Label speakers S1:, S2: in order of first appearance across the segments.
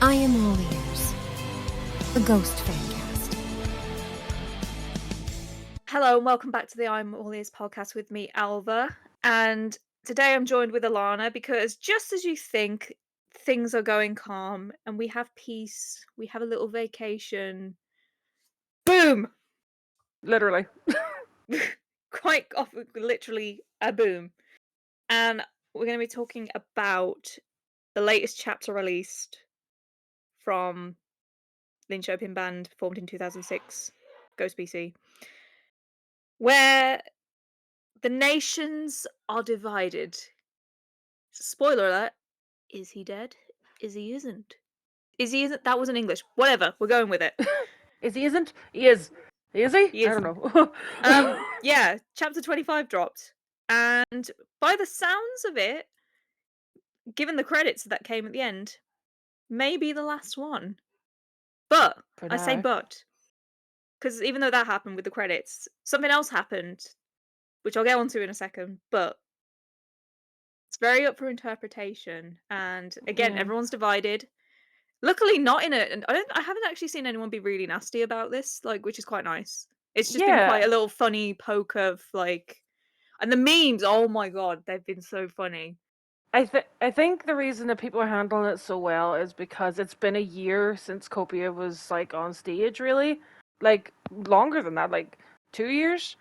S1: I am all ears. The Ghost Fancast.
S2: Hello and welcome back to the I'm All Ears podcast with me, Alva. And today I'm joined with Alana because just as you think things are going calm and we have peace, we have a little vacation, boom!
S3: Literally.
S2: Quite often, literally a boom. And we're going to be talking about the latest chapter released from Linköping band formed in 2006, Ghost BC, where the nations are divided. Spoiler alert, is he dead? Is he isn't? Is he isn't? That wasn't English. Whatever, we're going with it.
S3: Is he isn't? He is. Is he?
S2: He
S3: I don't
S2: isn't.
S3: know.
S2: Yeah, chapter 25 dropped. And by the sounds of it, given the credits that came at the end, maybe the last one. But,
S3: For
S2: I say
S3: now.
S2: but, because even though that happened with the credits, something else happened, which I'll get onto in a second, but it's very up for interpretation. And again,
S3: Yeah.
S2: everyone's divided. Luckily, not in it. And I haven't actually seen anyone be really nasty about this, like, which is quite nice. It's just been quite
S3: Yeah.
S2: a little funny poke of like, and the memes. Oh my god, they've been so funny.
S3: I think the reason that people are handling it so well is because it's been a year since Copia was like on stage, really. Like longer than that, like 2 years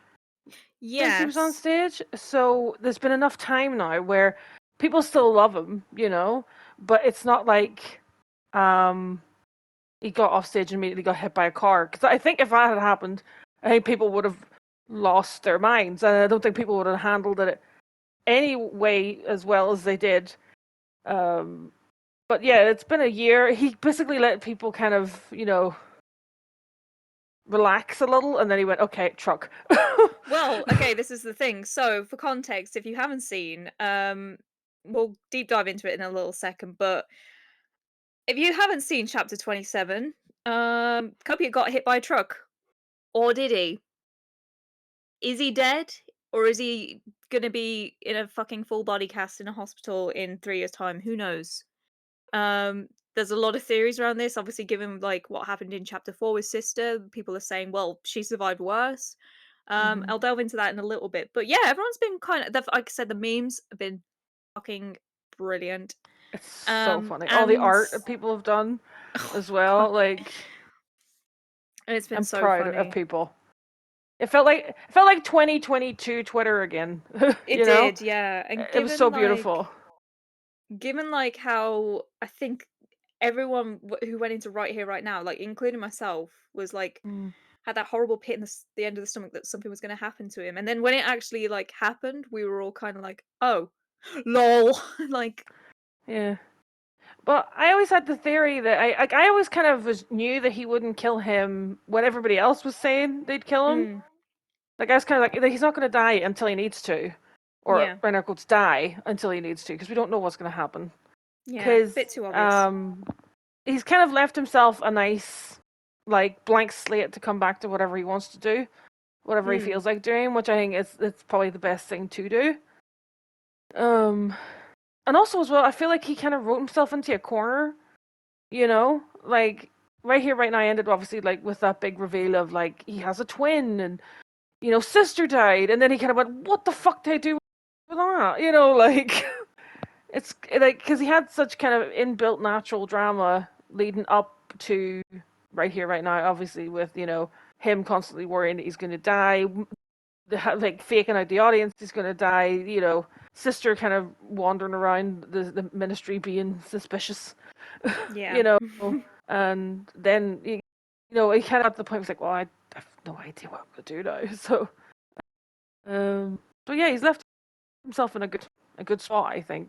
S3: since he was on
S2: Yes.
S3: stage. So there's been enough time now where people still love him, but it's not like he got off stage and immediately got hit by a car. Because I think if that had happened, I think people would have lost their minds, and I don't think people would have handled it any way as well as they did. But yeah, it's been a year. He basically let people kind of, relax a little, and then he went, "Okay, truck."
S2: Well, okay, this is the thing. So, for context, if you haven't seen, we'll deep dive into it in a little second. But if you haven't seen chapter 27, Copia got hit by a truck, or did he? Is he dead? Or is he gonna be in a fucking full body cast in a hospital in 3 years' time? Who knows? There's a lot of theories around this. Obviously, given like what happened in chapter 4 with Sister, people are saying, well, she survived worse.
S3: Mhm.
S2: I'll delve into that in a little bit. But yeah, everyone's been like I said, the memes have been fucking brilliant.
S3: It's so funny. All the
S2: And
S3: art that people have done
S2: oh
S3: as well.
S2: god,
S3: Like,
S2: it's been
S3: I'm
S2: so
S3: proud of
S2: funny.
S3: people. It felt like 2022 Twitter again.
S2: It did, yeah. And
S3: It was so beautiful.
S2: given like how I think everyone who went into Right Here Right Now, like including myself, was like
S3: Mm.
S2: had that horrible pit in the end of the stomach that something was going to happen to him. And then when it actually like happened, we were all kind of like, oh, lol, like
S3: Yeah. But I always had the theory that I always kind of knew that he wouldn't kill him when everybody else was saying they'd kill him.
S2: mm,
S3: Like I was kind of like he's not going to die until he needs to, or
S2: yeah,
S3: right now quotes die until he needs to because we don't know what's going to happen.
S2: yeah,
S3: Because
S2: bit too obvious.
S3: he's kind of left himself a nice like blank slate to come back to whatever he wants to do, whatever he
S2: Mm,
S3: feels like doing, which I think is it's probably the best thing to do. Um, and also as well, I feel like he kind of wrote himself into a corner. Like right here, right now, I ended obviously like with that big reveal of like he has a twin and sister died, and then he kind of went, "What the fuck did I do with that?" Like it's like because he had such kind of inbuilt natural drama leading up to right here, right now, obviously with him constantly worrying that he's going to die, like faking out the audience he's going to die, sister kind of wandering around the ministry being suspicious,
S2: yeah.
S3: you know, and then he kind of got to the point where he's like, well, I have no idea what I'm going to do now. So yeah, he's left himself in a good spot, I think.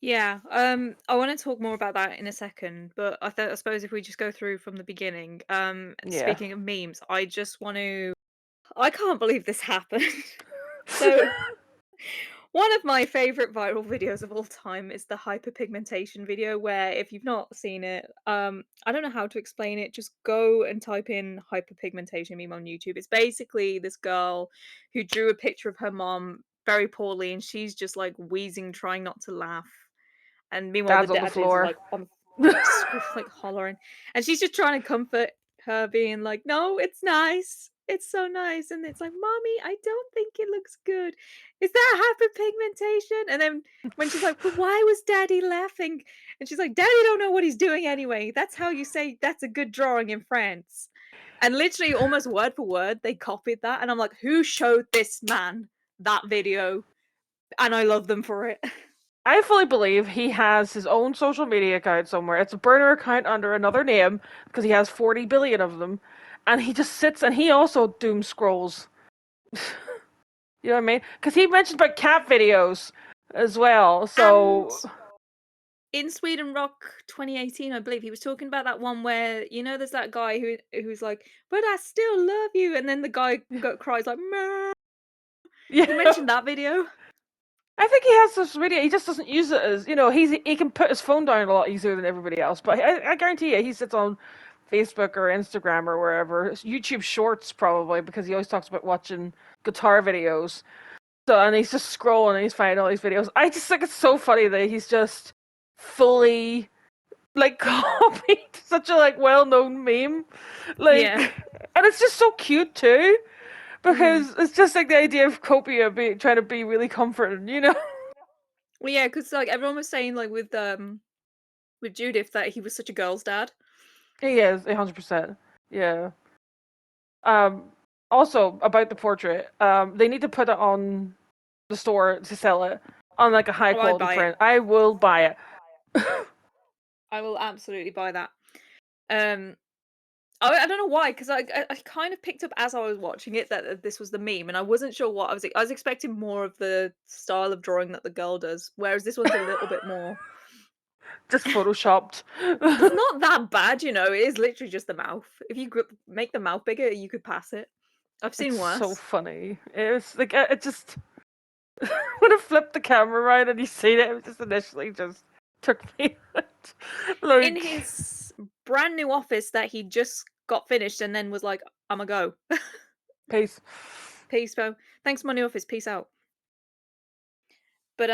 S2: Yeah, I want to talk more about that in a second, but I suppose if we just go through from the beginning,
S3: Yeah.
S2: speaking of memes, I just want to I can't believe this happened. So, one of my favorite viral videos of all time is the hyperpigmentation video where if you've not seen it, I don't know how to explain it, just go and type in hyperpigmentation meme on YouTube. It's basically this girl who drew a picture of her mom very poorly and she's just like wheezing trying not to laugh. And meanwhile the
S3: Dad's on the
S2: dad is
S3: floor.
S2: like on like hollering, and she's just trying to comfort her, being like, "No, it's nice. It's so nice." And it's like, "Mommy, I don't think it looks good. Is that hyperpigmentation?" And then when she's like, "But why was Daddy laughing?" And she's like, "Daddy don't know what he's doing anyway. That's how you say that's a good drawing in France." And literally, almost word for word, they copied that, and I'm like, "Who showed this man that video?" And I love them for it.
S3: I fully believe he has his own social media account somewhere. It's a burner account under another name because he has 40 billion of them. And he just sits and he also doom scrolls. You know what I mean? Because he mentioned about cat videos as well.
S2: And
S3: So
S2: in Sweden Rock 2018, I believe he was talking about that one where there's that guy who's like, "But I still love you," and then the guy cries like, "Meow."
S3: yeah,
S2: He mentioned that video.
S3: I think he has social media. He just doesn't use it as he can put his phone down a lot easier than everybody else. But I guarantee you, he sits on Facebook or Instagram or wherever. YouTube Shorts probably because he always talks about watching guitar videos. So and he's just scrolling and he's finding all these videos. I just think it's so funny that he's just fully like copied such a like well-known meme, like,
S2: Yeah.
S3: and it's just so cute too
S2: Mm.
S3: because it's just like the idea of Copia trying to be really comforting, you know.
S2: Well, yeah, because like everyone was saying like with Judith that he was such a girl's dad.
S3: He is 100%. Yeah. Um. Also about the portrait, they need to put it on the store to sell it on like a high
S2: Oh, I'd
S3: quality
S2: buy it.
S3: print. I will buy it.
S2: I will absolutely buy that. Um, I don't know why, because I kind of picked up as I was watching it that this was the meme, and I wasn't sure what I was expecting more of the style of drawing that the girl does, whereas this one's a little bit more.
S3: Just photoshopped.
S2: It's not that bad, It is literally just the mouth. If you make the mouth bigger, you could pass it. I've
S3: It's
S2: seen
S3: so
S2: worse.
S3: funny. It's like it just when I flipped the camera around and you seen it, it just initially just took me out.
S2: In
S3: Like,
S2: his brand new office that he just got finished and then was like, "I'ma go.
S3: peace.
S2: Peace, bro. Thanks for my new office. Peace out." But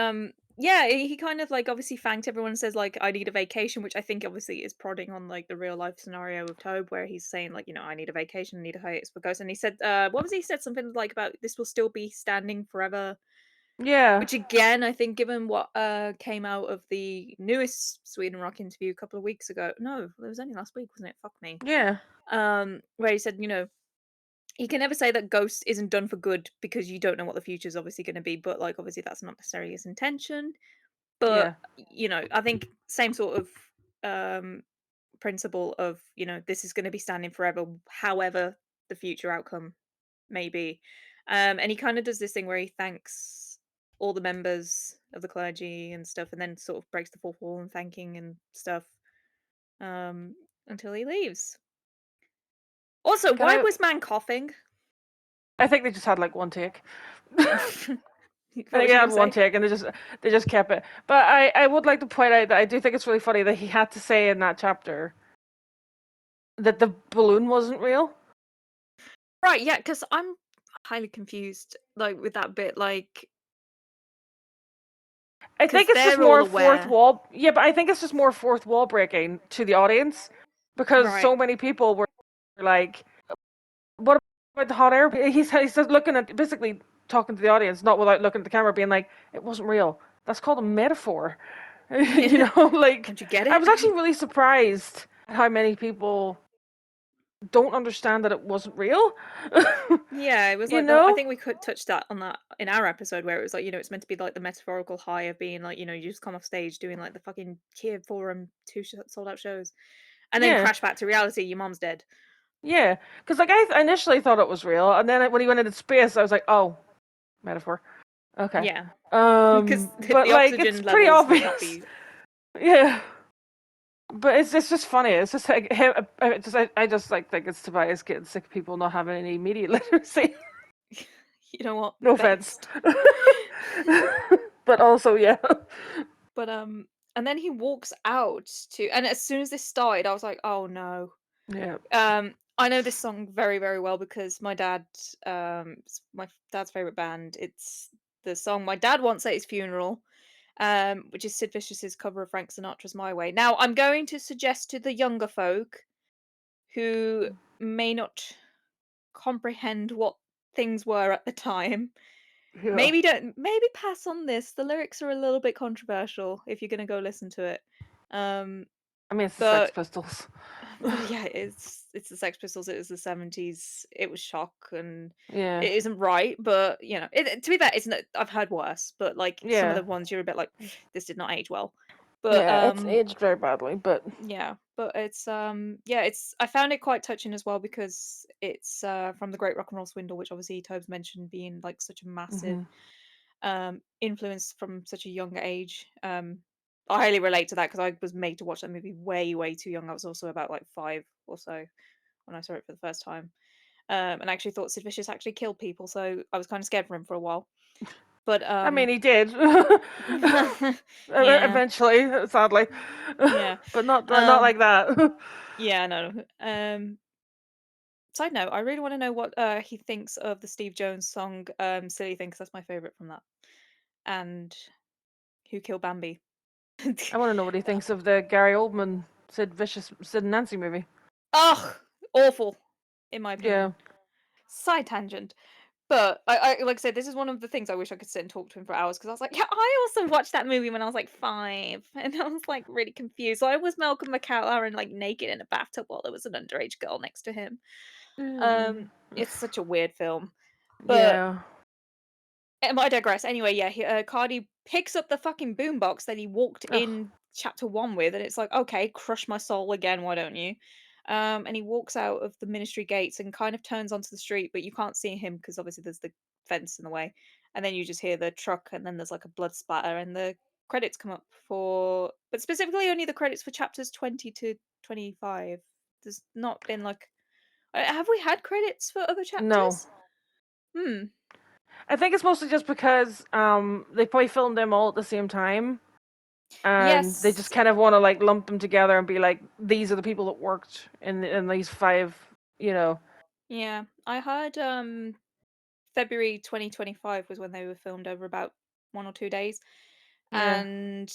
S2: yeah, he kind of like obviously thanked everyone and says like, "I need a vacation," which I think obviously is prodding on like the real life scenario of Tobe, where he's saying like, "I need a vacation, I need a hiatus for Ghost." And he said, what was he said? Something like about this will still be standing forever.
S3: Yeah,
S2: Which again, I think given what came out of the newest Sweden Rock interview a couple of weeks ago. No, it was only last week, wasn't it? Fuck me.
S3: yeah,
S2: Where he said, you can never say that Ghost isn't done for good because you don't know what the future is obviously going to be, but like obviously that's not necessarily his intention. But
S3: yeah,
S2: I think same sort of principle of this is going to be standing forever, however the future outcome may be. And he kind of does this thing where he thanks all the members of the clergy and stuff, and then sort of breaks the fourth wall and thanking and stuff until he leaves. Also,
S3: Can
S2: why was man coughing?
S3: I think they just had like one take.
S2: What
S3: I think
S2: was
S3: they
S2: you
S3: had
S2: gonna
S3: one
S2: say?
S3: take and they just kept it. But I would like to point out that I do think it's really funny that he had to say in that chapter that the balloon wasn't real.
S2: Right, yeah, because I'm highly confused, like with that bit, like
S3: I
S2: because
S3: think it's just
S2: they're all
S3: more fourth
S2: aware,
S3: wall. Yeah, but I think it's just more fourth wall breaking to the audience because
S2: right?
S3: so many people were like, "What about the hot air?" He's just looking at basically talking to the audience, not without looking at the camera, being like, "It wasn't real. That's called a metaphor." You
S2: Yeah,
S3: know, like
S2: don't you get
S3: I
S2: it?
S3: was actually really surprised at how many people don't understand that it wasn't real.
S2: Yeah, it was
S3: You
S2: like the. I
S3: know?
S2: think we could touch that on that in our episode where it was like it's meant to be like the metaphorical high of being like you just come off stage doing like the fucking Kiev Forum sold out shows, and then
S3: Yeah,
S2: crash back to reality. Your mom's dead.
S3: yeah. Because like I initially thought it was real, and then when he went into space, I was like, "Oh, metaphor." Okay.
S2: Yeah, because
S3: But
S2: the
S3: like it's
S2: oxygen
S3: pretty
S2: levels would not
S3: obvious.
S2: be.
S3: Yeah. But it's just funny. It's just like him. I just like think it's Tobias getting sick of people not having any media literacy.
S2: You know what?
S3: No offense.
S2: Based.
S3: But also, yeah.
S2: But and then he walks out and as soon as this started, I was like, oh no.
S3: Yeah.
S2: I know this song very, very well because my dad, it's my dad's favorite band. It's the song my dad wants at his funeral. which is Sid Vicious's cover of Frank Sinatra's My Way. Now, I'm going to suggest to the younger folk who may not comprehend what things were at the time.
S3: Yeah.
S2: Maybe pass on this. The lyrics are a little bit controversial if you're gonna go listen to it.
S3: I mean, it's the Sex
S2: But
S3: Pistols.
S2: well, yeah, it's the Sex Pistols. It was the 70s. It was shock, and
S3: Yeah.
S2: it isn't right. But you know, to be fair, it's not. I've heard worse. But like some of
S3: Yeah.
S2: the ones, you're a bit like, this did not age well. But
S3: Yeah, it's aged very badly, but
S2: yeah, but it's yeah, it's I found it quite touching as well because it's from the Great Rock and Roll Swindle, which obviously Tobes mentioned being like such a massive influence from such a young age. I highly relate to that because I was made to watch that movie way, way too young. I was also about like 5 or so when I saw it for the first time. And I actually thought Sid Vicious actually killed people, so I was kind of scared for him for a while. But
S3: I mean, he did.
S2: yeah,
S3: Eventually, sadly.
S2: yeah,
S3: But not
S2: um,
S3: like that.
S2: yeah, no. Side note, I really want to know what he thinks of the Steve Jones song "Silly Thing" 'cause that's my favorite from that. And Who Killed Bambi?
S3: I want to know what he thinks of the Gary Oldman Sid and Nancy movie.
S2: Ugh, awful, in my
S3: Yeah.
S2: opinion. Side tangent. But I like I said, this is one of the things I wish I could sit and talk to him for hours because I was like, yeah, I also watched that movie when I was like 5, and I was like really confused. So I was Malcolm McLaren like naked in a bathtub while there was an underage girl next to him. It's such a weird film, but
S3: Yeah.
S2: I digress. Anyway, yeah, Cardi picks up the fucking boombox that he walked
S3: Ugh.
S2: in chapter 1 with, and it's like, okay, crush my soul again, why don't you? And he walks out of the ministry gates and kind of turns onto the street, but you can't see him because obviously there's the fence in the way. And then you just hear the truck, and then there's like a blood spatter, and the credits come up but specifically only the credits for chapters 20 to 25. There's not been like, have we had credits for other
S3: No.
S2: chapters? Hmm.
S3: I think it's mostly just because they probably filmed them all at the same time, and they just
S2: Yes.
S3: kind of want to like lump them together and be like, these are the people that worked in these 5, you know.
S2: Yeah, I heard February 2025 was when they were filmed over about 1 or 2 days.
S3: Yeah.
S2: And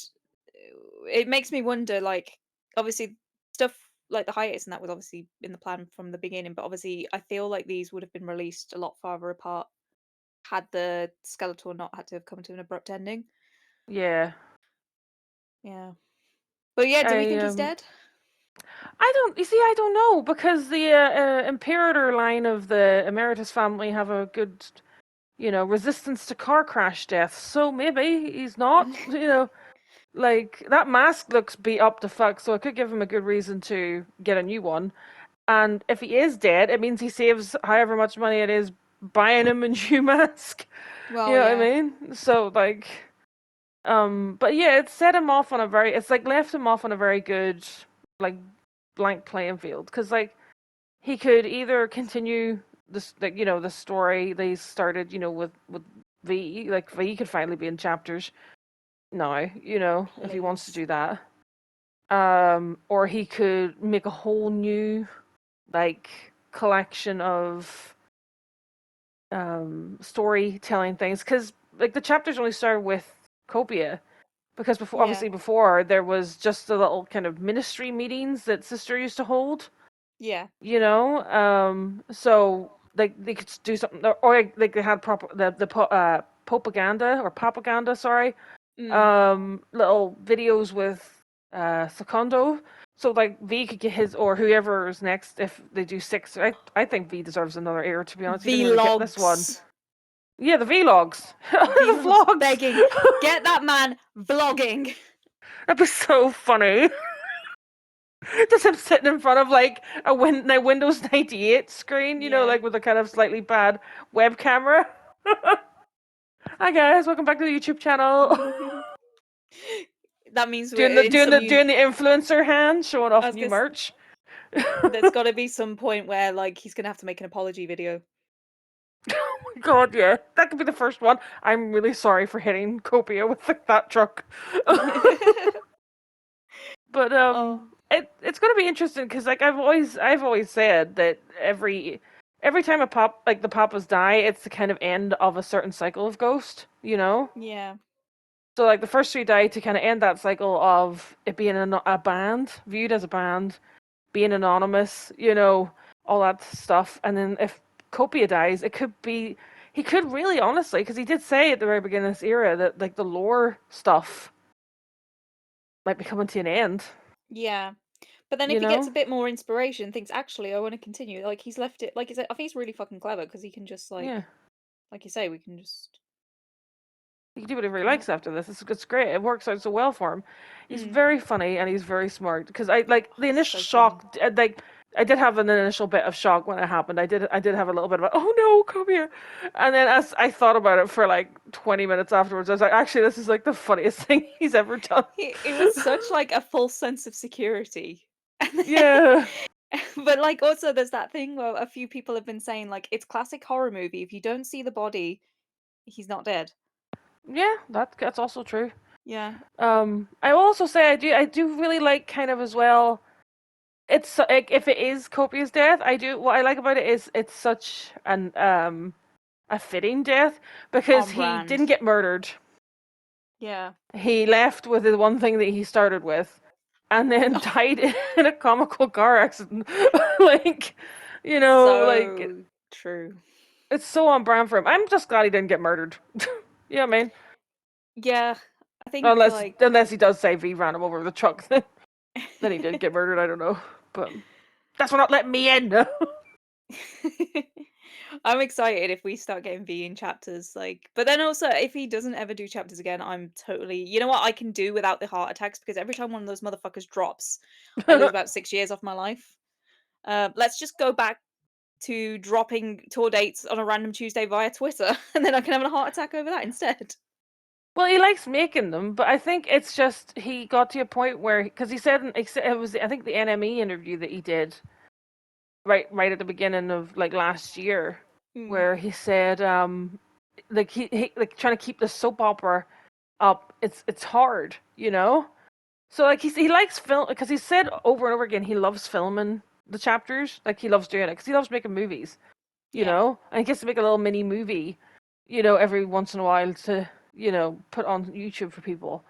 S2: it makes me wonder, like, obviously stuff like the hiatus and that was obviously in the plan from the beginning, but obviously I feel like these would have been released a lot farther apart had the Skeletor not had to have come to an abrupt ending.
S3: Yeah.
S2: Yeah. But yeah, do we
S3: I
S2: think he's dead?
S3: I don't. You see, I don't know because the Imperator line of the Emeritus family have a good, resistance to car crash deaths. So maybe he's not. Like that mask looks beat up to fuck. So it could give him a good reason to get a new one. And if he is dead, it means he saves however much money it is buying him a new mask. You
S2: Well,
S3: know what I
S2: yeah.
S3: mean? So like, but yeah, it set him off on a very. It's like left him off on a very good, like, blank playing field because like he could either continue this, like, the story they started, with V. Like V could finally be in chapters now, if he wants to
S2: Please.
S3: do that. Or he could make a whole new, like, collection of storytelling things because like the chapters only started with Copia because before,
S2: Yeah.
S3: obviously before, there was just the little kind of ministry meetings that Sister used to hold.
S2: Yeah.
S3: So they could do something, or like they had proper the propaganda or propaganda, sorry,
S2: Mm.
S3: little videos with Secondo. So like V could get his, or whoever's next if they do 6. I think V deserves another ear, to be honest. He didn't really get this one.
S2: Vlogs.
S3: Yeah, the vlogs, the
S2: Vlogs
S3: vlogs.
S2: begging. Get that man vlogging.
S3: That'd be so funny. Just him sitting in front of like a Windows 98 screen,
S2: Yeah.
S3: like with a kind of slightly bad web camera. Hi guys, welcome back to the YouTube channel.
S2: That means we're
S3: doing the
S2: in
S3: doing
S2: some
S3: the doing the influencer hand, showing
S2: I
S3: off
S2: was
S3: new
S2: gonna
S3: merch.
S2: there's got to be some point where like he's gonna have to make an apology video.
S3: Oh my god, yeah, that could be the first one. I'm really sorry for hitting Copia with that truck. But
S2: Oh,
S3: it's gonna be interesting because like I've always said that every time the papas die, it's the kind of end of a certain cycle of Ghost.
S2: yeah.
S3: So like the first three died to kind of end that cycle of it being a band, viewed as a band, being anonymous, all that stuff. And then if Copia dies, it could be he could really honestly, because he did say at the very beginning of this era that like the lore stuff might be coming to an end.
S2: Yeah. But then if he gets a bit more inspiration, thinks actually I want to continue. Like he's left it. Like I think he's really fucking clever because he can just like you say, we can just.
S3: He can do whatever he likes after this. It's great. It works out so well for him. He's very funny and he's very smart. Because I like the initial shock. Like I did have an initial bit of shock when it happened. I did have a little bit of oh no, come here. And then as I thought about it for like 20 minutes afterwards, I was like, actually, this is like the funniest thing he's ever done.
S2: It was such like a false sense of security.
S3: Yeah.
S2: But like also there's that thing where a few people have been saying like it's classic horror movie. If you don't see the body, he's not dead.
S3: Yeah, that's also true.
S2: Yeah.
S3: I will also say I do really like kind of as well. It's like if it is Copia's death, what I like about it is it's such an a fitting death because he didn't get murdered.
S2: Yeah.
S3: He left with the one thing that he started with, and then died in a comical car accident. Like, like
S2: true.
S3: It's so on brand for him. I'm just glad he didn't get murdered. Yeah, I mean.
S2: Yeah, I think
S3: unless he does say V ran him over with a truck, then he did get murdered. I don't know, but that's not letting me in.
S2: I'm excited if we start getting V in chapters, like. But then also, if he doesn't ever do chapters again, I'm totally. You know what I can do without the heart attacks because every time one of those motherfuckers drops, I lose about 6 years off my life. Let's just go back to dropping tour dates on a random Tuesday via Twitter, and then I can have a heart attack over that instead.
S3: Well, he likes making them, but I think it's just he got to a point where because he said it was I think the NME interview that he did right at the beginning of like last year, where he said like he like trying to keep the soap opera up. It's hard, So like he likes film because he said over and over again he loves filming the chapters, like he loves doing it because he loves making movies, and he gets to make a little mini movie, every once in a while to put on YouTube for people,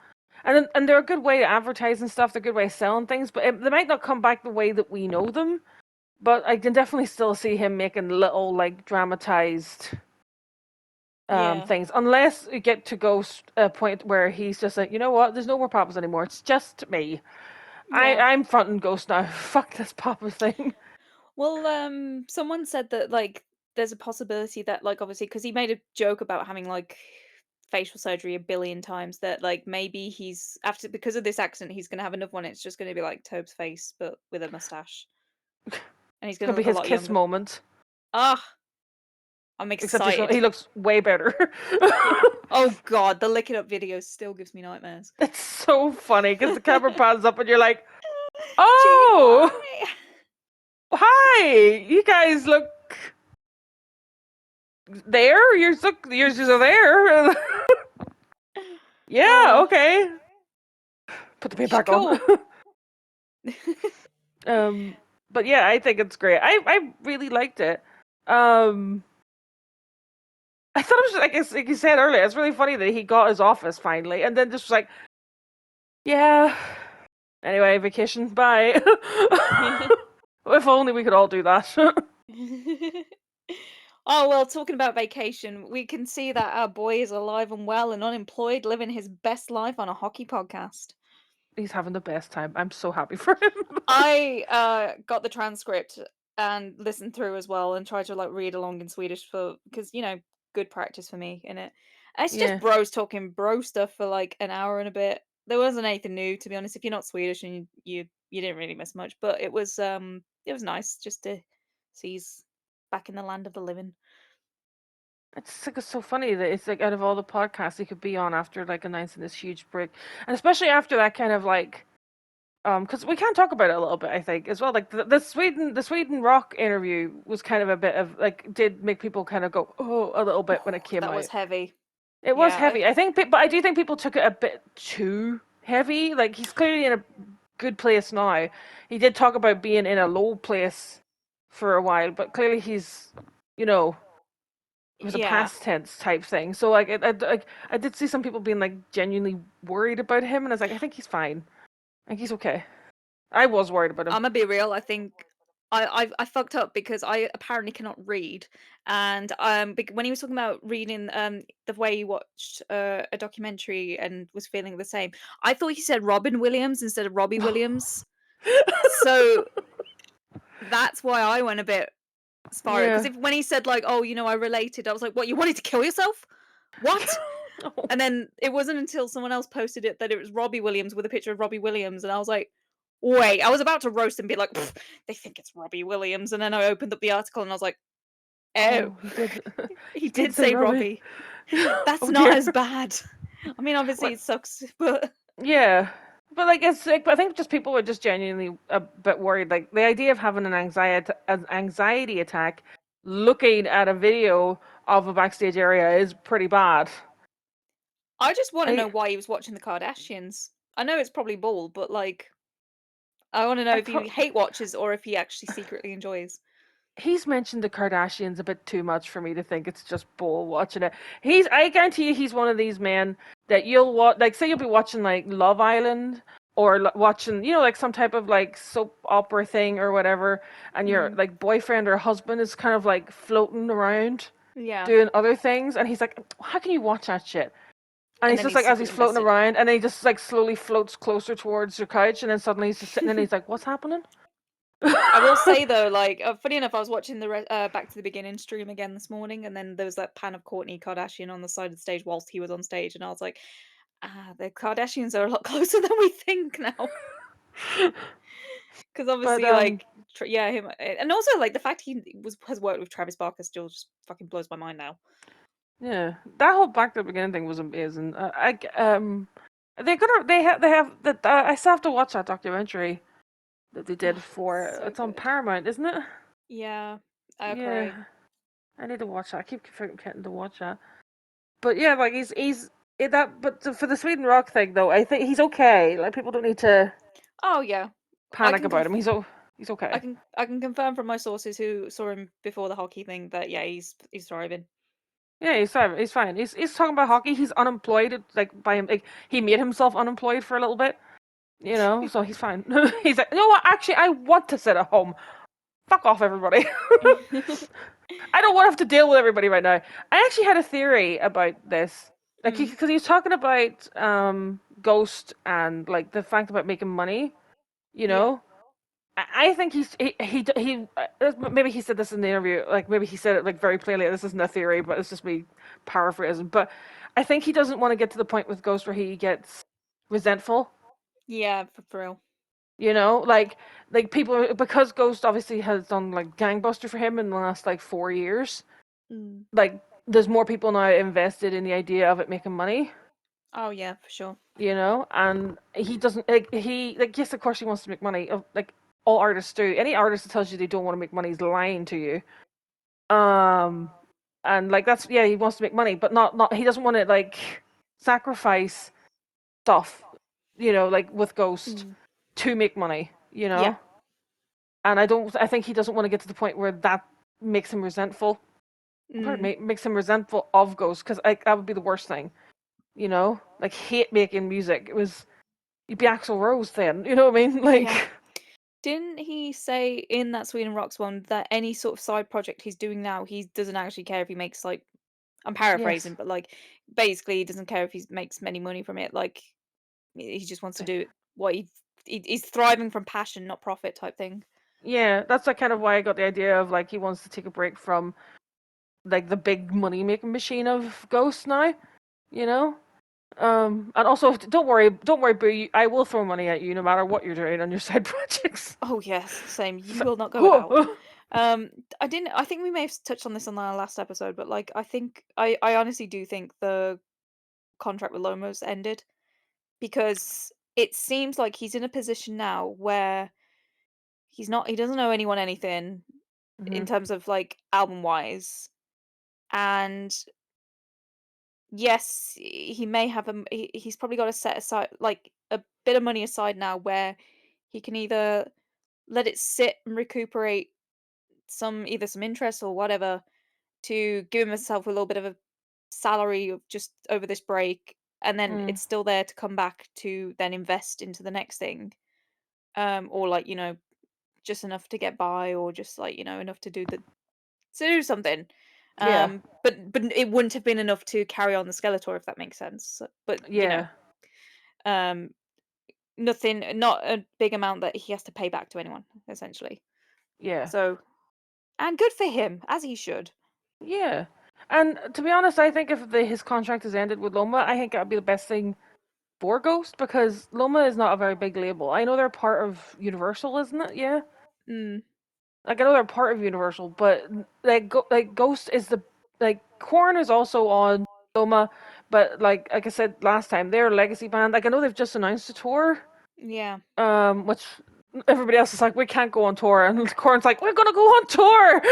S3: and they're a good way to advertise and stuff. They're a good way of selling things, but they might not come back the way that we know them. But I can definitely still see him making little like dramatized things, unless we get to go a point where he's just like, you know what, there's no more papas anymore. It's just me. I'm fronting Ghost now. Fuck this papa thing.
S2: Well, someone said that like there's a possibility that like obviously because he made a joke about having like facial surgery a billion times that like maybe he's after because of this accident he's gonna have another one. It's just gonna be like Tobe's face but with a mustache, and he's gonna
S3: It'll be
S2: look a
S3: his
S2: lot
S3: kiss
S2: younger.
S3: moment.
S2: Ah, I'm excited.
S3: Except he looks way better.
S2: Oh god, the lick it up video still gives me nightmares.
S3: It's so funny because the camera pans up and you're like, oh, hi, you guys look there. Yours are there. Yeah, okay. Put the paint back on. But yeah, I think it's great. I really liked it. I thought it was like you said earlier, it's really funny that he got his office finally, and then just like, yeah. Anyway, vacation, bye. If only we could all do that.
S2: Oh well, talking about vacation, we can see that our boy is alive and well and unemployed, living his best life on a hockey podcast.
S3: He's having the best time. I'm so happy for him.
S2: I got the transcript and listened through as well and tried to like read along in Swedish because good practice for me in it. And it's just bros talking bro stuff for like an hour and a bit. There wasn't anything new, to be honest. If you're not Swedish and you didn't really miss much, but it was nice just to see he's back in the land of the living.
S3: It's like it's so funny that it's like out of all the podcasts he could be on after like announcing this huge break, and especially after that kind of like, because we can talk about it a little bit, I think as well. Like the Sweden rock interview was kind of a bit of like did make people kind of go a little bit when it came out.
S2: That was heavy.
S3: It was heavy. I think, but I do think people took it a bit too heavy. Like he's clearly in a good place now. He did talk about being in a low place for a while, but clearly he's, it was a
S2: Yeah.
S3: past tense type thing. So like, I did see some people being like genuinely worried about him, and I was like, I think he's fine. Like he's okay. I was worried about him.
S2: I'm gonna be real. I think I fucked up because I apparently cannot read, and when he was talking about reading the way he watched a documentary and was feeling the same, I thought he said Robin Williams instead of Robbie Williams. So that's why I went a bit sparrow. Because
S3: Yeah.
S2: if when he said like, oh, I related, I was like, what? You wanted to kill yourself? What?
S3: Oh.
S2: And then it wasn't until someone else posted it that it was Robbie Williams with a picture of Robbie Williams, and I was like, wait, I was about to roast and be like, they think it's Robbie Williams, and then I opened up the article and I was like, oh,
S3: Oh, he did.
S2: he
S3: He
S2: did
S3: did say
S2: say
S3: Robbie.
S2: Robbie. That's
S3: Oh
S2: not
S3: dear.
S2: as bad. I mean, obviously
S3: What?
S2: it sucks, but
S3: Yeah. But like it's like, I think just people were just genuinely a bit worried. Like the idea of having an anxiety attack, looking at a video of a backstage area is pretty bad.
S2: I just want to
S3: And
S2: know why he was watching the Kardashians. I know it's probably bull, but like, I want to know if he hate watches or if he actually secretly enjoys.
S3: he's mentioned the Kardashians a bit too much for me to think it's just bull watching it. I guarantee you, he's one of these men that you'll watch. Like, say you'll be watching like Love Island or watching, like some type of like soap opera thing or whatever, and your
S2: Mm.
S3: like boyfriend or husband is kind of like floating around
S2: Yeah.
S3: doing other things, and he's like, "How can you watch that shit?" And
S2: And
S3: he's
S2: then
S3: just
S2: he's
S3: like, as he's
S2: secretly
S3: floating
S2: invested.
S3: around, and then he just like slowly floats closer towards your couch, and then suddenly he's just sitting, and he's like, "What's happening?"
S2: I will say though, like, funny enough, I was watching the Back to the Beginning stream again this morning, and then there was that pan of Kourtney Kardashian on the side of the stage whilst he was on stage, and I was like, the Kardashians are a lot closer than we think now. Because
S3: But
S2: obviously, like, yeah, him, and also like the fact he has worked with Travis Barker still just fucking blows my mind now.
S3: yeah, that whole back to the beginning thing was amazing. They have that. I still have to watch that documentary that they did
S2: Oh,
S3: for
S2: so
S3: it's on
S2: good.
S3: Paramount, isn't it?
S2: Yeah, I
S3: Yeah,
S2: cried.
S3: I need to watch that. I keep forgetting to watch that. But yeah, like he's that. But for the Sweden Rock thing though, I think he's okay. Like people don't need to
S2: Oh yeah, I
S3: panic
S2: can
S3: about
S2: conf-
S3: him. He's
S2: I
S3: okay.
S2: can I can confirm from my sources who saw him before the hockey thing that yeah, he's thriving.
S3: Yeah, he's fine. He's fine. He's talking about hockey. He's unemployed. Like by him, like he made himself unemployed for a little bit. So he's fine. He's like, you know what? Actually, I want to sit at home. Fuck off, everybody. I don't want to have to deal with everybody right now. I actually had a theory about this, like,
S2: Mm,
S3: because he was talking about Ghost and like the fact about making money. You
S2: yeah.
S3: know, I think maybe he said this in the interview. Like maybe he said it like very plainly. This isn't a theory, but it's just me paraphrasing. But I think he doesn't want to get to the point with Ghost where he gets resentful.
S2: Yeah, for real.
S3: Like people, because Ghost obviously has done like gangbuster for him in the last like 4 years.
S2: Mm.
S3: Like there's more people now invested in the idea of it making money.
S2: Oh yeah, for sure.
S3: And he doesn't like yes, of course he wants to make money. Like all artists do. Any artist that tells you they don't want to make money is lying to you. And like that's, yeah, he wants to make money, but not he doesn't want to like sacrifice stuff, like with Ghost
S2: Mm.
S3: to make money.
S2: Yeah.
S3: And I think he doesn't want to get to the point where that makes him resentful. Pardon
S2: Mm.
S3: me, makes him resentful of Ghost, because like that would be the worst thing. Like hate making music. You'd be Axl Rose then. You know what I mean?
S2: Yeah.
S3: Like
S2: Didn't he say in that Sweden Rocks one that any sort of side project he's doing now, he doesn't actually care if he makes like, I'm paraphrasing,
S3: yes,
S2: but like basically he doesn't care if he makes many money from it. Like he just wants to do what he's thriving from passion, not profit type thing.
S3: yeah. That's like kind of why I got the idea of like he wants to take a break from like the big money making machine of Ghost now. You know. And also, don't worry, Boo. I will throw money at you no matter what you're doing on your side projects.
S2: Oh yes, same. You
S3: So,
S2: will not go without. I didn't. I think we may have touched on this on our last episode, but like, I think I honestly do think the contract with Lomos ended because it seems like he's in a position now where he doesn't owe anyone anything in
S3: hmm
S2: terms of like album wise, and yes, he may have he's probably got to set aside like a bit of money aside now where he can either let it sit and recuperate some interest or whatever to give himself a little bit of a salary of just over this break, and then it's still there to come back to then invest into the next thing, or like just enough to get by, or just like enough to do something.
S3: Yeah.
S2: But it wouldn't have been enough to carry on the Skeletor, if that makes sense. But
S3: Yeah.
S2: um, nothing, not a big amount that he has to pay back to anyone, essentially.
S3: Yeah.
S2: So, and good for him, as he should.
S3: Yeah. And to be honest, I think if his contract is ended with Loma, I think that would be the best thing for Ghost, because Loma is not a very big label. I know they're part of Universal, isn't it? Yeah.
S2: Mm,
S3: Like I know they're part of Universal, but like Ghost is Korn is also on Loma, but like I said last time, they're a legacy band. Like I know they've just announced a tour,
S2: yeah.
S3: which everybody else is like, we can't go on tour, and Korn's like, we're gonna go on tour.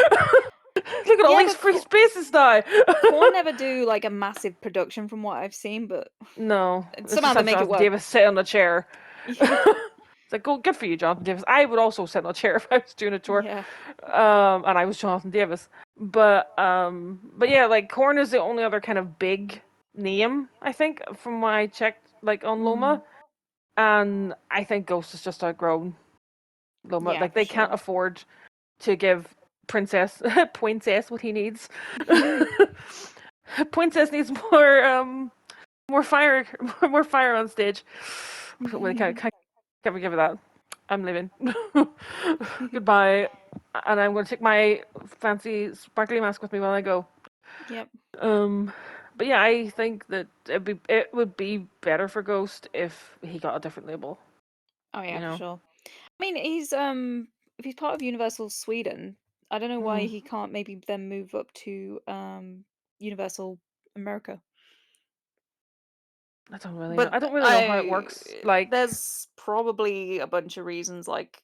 S3: Look at all
S2: Yeah,
S3: these
S2: but
S3: free spaces now.
S2: Korn never do like a massive production from what I've seen, but
S3: No, this
S2: somehow
S3: just
S2: they
S3: has
S2: make it
S3: Jonathan
S2: work.
S3: Davis sit on a chair.
S2: Yeah.
S3: It's like, go good for you, Jonathan Davis. I would also sit on a chair if I was doing a tour,
S2: Yeah.
S3: and I was Jonathan Davis. But yeah, like Korn is the only other kind of big name I think from what I checked, like on Loma, and I think Ghost has just outgrown Loma.
S2: Yeah,
S3: Like
S2: for
S3: they can't
S2: sure.
S3: afford to give Princess what he needs. Princess needs more fire, more fire on stage. Well, can't give it that. I'm leaving. Goodbye. And I'm going to take my fancy sparkly mask with me while I go.
S2: Yep.
S3: But yeah, I think that it would be better for Ghost if he got a different label.
S2: Oh yeah,
S3: You
S2: for
S3: know.
S2: sure. I mean, if he's part of Universal Sweden, I don't know why
S3: Hmm.
S2: he can't maybe then move up to Universal America.
S3: I don't really know.
S2: But
S3: I don't really know how it works. Like,
S2: there's probably a bunch of reasons, like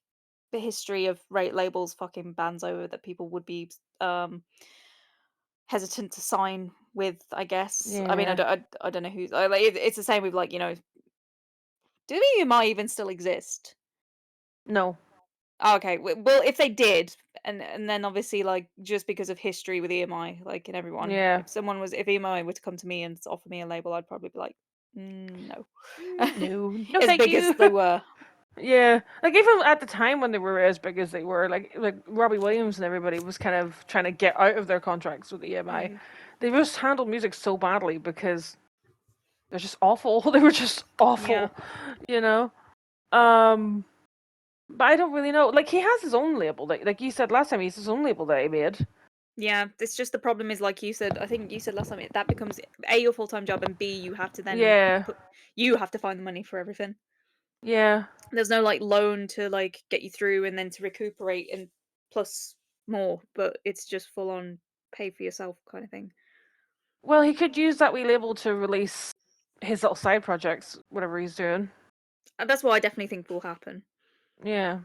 S2: the history of rate labels fucking bands over that people would be hesitant to sign with, I guess. I mean,
S3: yeah,
S2: I don't know who's like it's the same with like, do the EMI even still exist?
S3: no,
S2: Oh, okay. Well, if they did, and then obviously like just because of history with EMI, like in everyone,
S3: yeah,
S2: if EMI were to come to me and offer me a label, I'd probably be like, no.
S3: no, no,
S2: As
S3: thank
S2: big as
S3: you.
S2: they were.
S3: Yeah, like even at the time when they were as big as they were, like Robbie Williams and everybody was kind of trying to get out of their contracts with EMI.
S2: Yeah.
S3: They just handled music so badly because they're just awful. They were just
S2: Yeah.
S3: awful, you know. Um, but I don't really know. Like he has his own label. Like you said last time, he has his own label that he made.
S2: Yeah, it's just the problem is like you said, I think you said last time that becomes A, your full-time job, and B, you have to then
S3: Yeah,
S2: you have to find the money for everything.
S3: yeah.
S2: There's no like loan to like get you through and then to recuperate and plus more, but it's just full on pay for yourself kind of thing.
S3: Well, he could use that wee label to release his little side projects, whatever he's doing.
S2: And that's what I definitely think will happen.
S3: Yeah.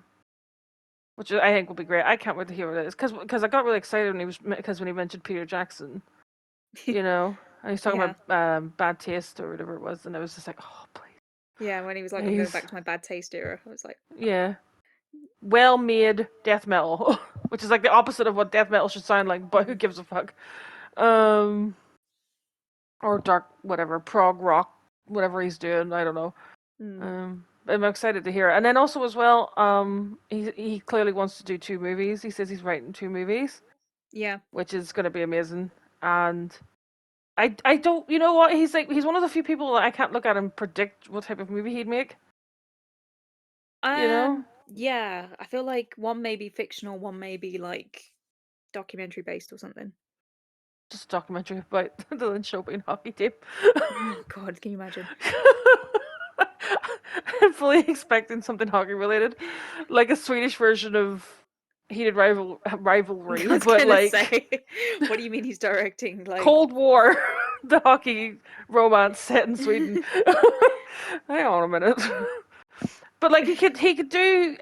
S3: Which I think will be great. I can't wait to hear what it is because I got really excited when he mentioned Peter Jackson, you know, and he's talking
S2: Yeah.
S3: about bad taste or whatever it was, and I was just like, oh
S2: Yeah, when he was like, I'm going
S3: please,
S2: back to my bad taste era, I was like,
S3: yeah, well made death metal, which is like the opposite of what death metal should sound like, but who gives a fuck? Um, or dark whatever prog rock, whatever he's doing, I don't know.
S2: mm,
S3: I'm excited to hear it. And then also as well, he clearly wants to do 2 movies. He says he's writing 2 movies,
S2: yeah.
S3: which is going to be amazing. And I don't, you know what? He's one of the few people that I can't look at and predict what type of movie he'd make. You know,
S2: Yeah, I feel like one may be fictional, one may be like documentary based or something.
S3: just a documentary about the Lynch Chopin hockey team.
S2: Oh God, can you imagine?
S3: I'm fully expecting something hockey related, like a Swedish version of Heated
S2: I
S3: Rivalry,
S2: was
S3: but
S2: gonna
S3: like
S2: say, what do you mean he's directing? Like,
S3: Cold War, the hockey romance set in Sweden. Hang on a minute. But like he could do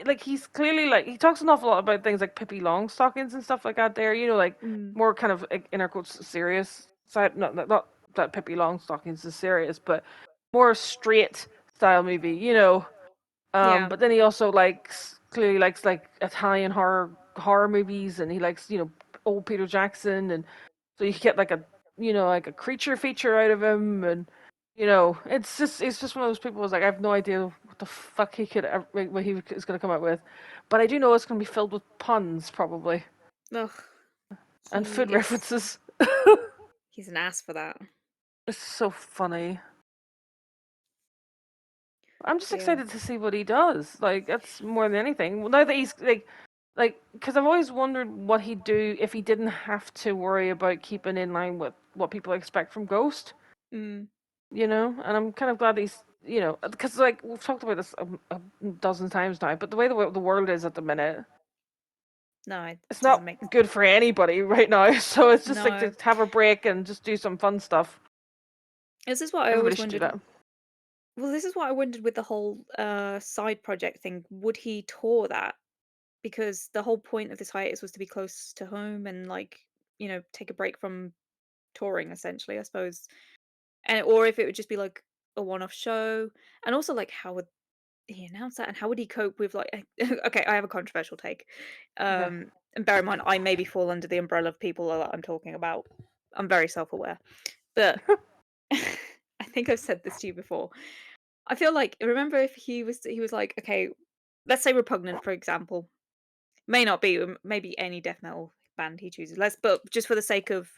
S3: like he's clearly like he talks an awful lot about things like Pippi Longstockings and stuff like that there, you know, like
S2: mm,
S3: more kind of like, in air quotes serious side, not that Pippi Longstockings is serious, but more straight style movie, you know.
S2: yeah,
S3: But then he also clearly likes like Italian horror movies, and he likes, you know, old Peter Jackson, and so you get like a like a creature feature out of him, and it's just one of those people who's like, I have no idea what the fuck he could what he is going to come out with, but I do know it's going to be filled with puns probably
S2: Ugh.
S3: and food references.
S2: He's an ass for that.
S3: It's so funny. I'm just
S2: Yeah.
S3: excited to see what he does. Like, that's more than anything. Well, now that he's because I've always wondered what he'd do if he didn't have to worry about keeping in line with what people expect from Ghost.
S2: Mm.
S3: And I'm kind of glad he's, because like we've talked about this a dozen times now, but the way the world is at the minute,
S2: No, it
S3: it's
S2: doesn't
S3: not
S2: make
S3: good for anybody right now. So it's just like
S2: No.
S3: to have a break and just do some fun stuff.
S2: This is what I
S3: Everybody
S2: always
S3: should do
S2: wondered.
S3: that.
S2: Well, this is what I wondered with the whole side project thing. Would he tour that? Because the whole point of this hiatus was to be close to home and like, take a break from touring essentially, I suppose. And or if it would just be like a one-off show. And also like how would he announce that and how would he cope with like okay, I have a controversial take.
S3: Okay.
S2: And bear in mind I maybe fall under the umbrella of people that I'm talking about. I'm very self-aware. But I think I've said this to you before. I feel like remember if he was like, okay, let's say Repugnant, for example. May not be, maybe any death metal band he chooses. But just for the sake of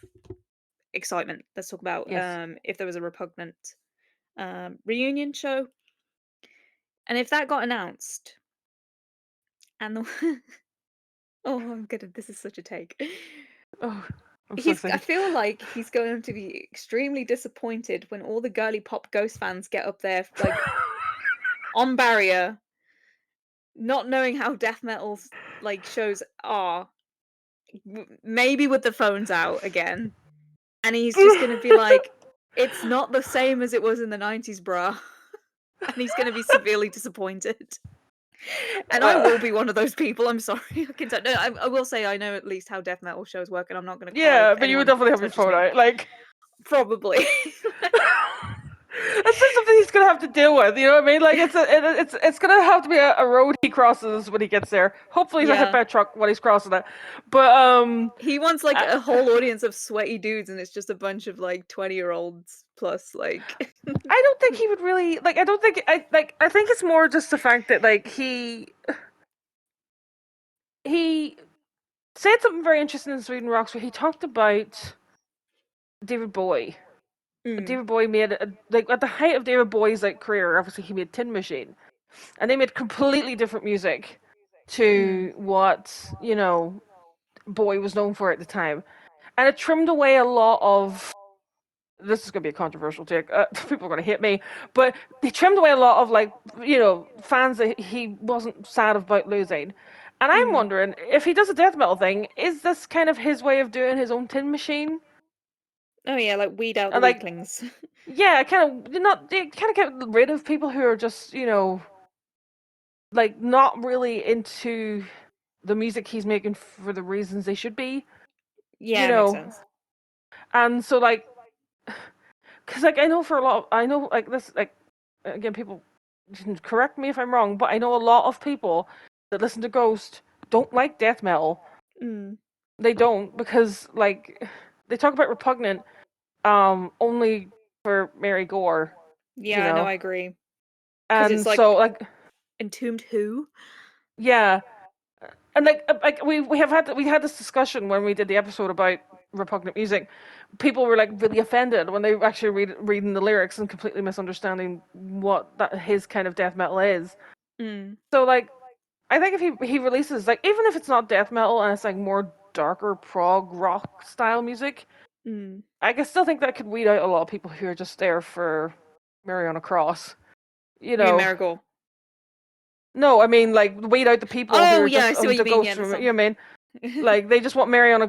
S2: excitement, let's talk about
S3: Yes.
S2: if there was a Repugnant reunion show, and if that got announced, and the oh, I'm gonna. This is such a take.
S3: Oh, I'm so
S2: I
S3: excited.
S2: feel like he's going to be extremely disappointed when all the girly pop Ghost fans get up there, like on barrier, not knowing how death metal's like shows are, maybe with the phones out again, and he's just gonna be like, "It's not the same as it was in the '90s, bruh," and he's gonna be severely disappointed. And I will be one of those people. I'm sorry. I can tell. No, I will say I know at least how death metal shows work, and I'm not going to cry
S3: Yeah,
S2: if
S3: but you would
S2: anyone
S3: definitely have your
S2: touches
S3: phone
S2: me.
S3: out. Like,
S2: Probably.
S3: that's just something he's gonna have to deal with. You know what I mean? Like, it's gonna have to be a road he crosses when he gets there. Hopefully, he's not hit
S2: Yeah.
S3: by a truck when he's crossing it. But
S2: He wants like
S3: I,
S2: a whole audience of sweaty dudes, and it's just a bunch of like 20-year-olds plus like.
S3: I don't think he would really like. I don't think I like. I think it's more just the fact that like he said something very interesting in Sweden Rocks where he talked about David Bowie.
S2: Mm,
S3: David Bowie made like at the height of David Bowie's like career. Obviously, he made Tin Machine, and they made completely different music to
S2: mm,
S3: what Bowie was known for at the time, and it trimmed away a lot of. This is going to be a controversial take. People are going to hate me, but they trimmed away a lot of like fans that he wasn't sad about losing. And I'm
S2: mm.
S3: wondering if he does a death metal thing, is this kind of his way of doing his own Tin Machine?
S2: Oh yeah, like weed out the
S3: And like,
S2: weaklings.
S3: yeah, kind of get rid of people who are just like not really into the music he's making for the reasons they should be, you
S2: Yeah, it makes
S3: know.
S2: sense.
S3: And so like, because like I know like this like again people correct me if I'm wrong, but I know a lot of people that listen to Ghost don't like death metal.
S2: Mm.
S3: They don't because like they talk about Repugnant only for Mary Gore,
S2: Yeah, no, I agree. Because it's
S3: and
S2: like
S3: so like
S2: Entombed Who?
S3: yeah, and like we had this discussion when we did the episode about Repugnant music. People were like really offended when they were actually reading the lyrics and completely misunderstanding what that his kind of death metal is.
S2: Mm,
S3: So like I think if he releases like even if it's not death metal and it's like more darker prog rock style music,
S2: mm.
S3: I can still think that could weed out a lot of people who are just there for Mary on a Cross. You
S2: You mean
S3: know.
S2: Marigold?
S3: No, I mean like weed out the people who
S2: Oh
S3: are
S2: yeah, I
S3: just
S2: see what you
S3: the
S2: mean. Yeah,
S3: ghost
S2: the
S3: from you
S2: song.
S3: know what I mean? Like they just want Mary on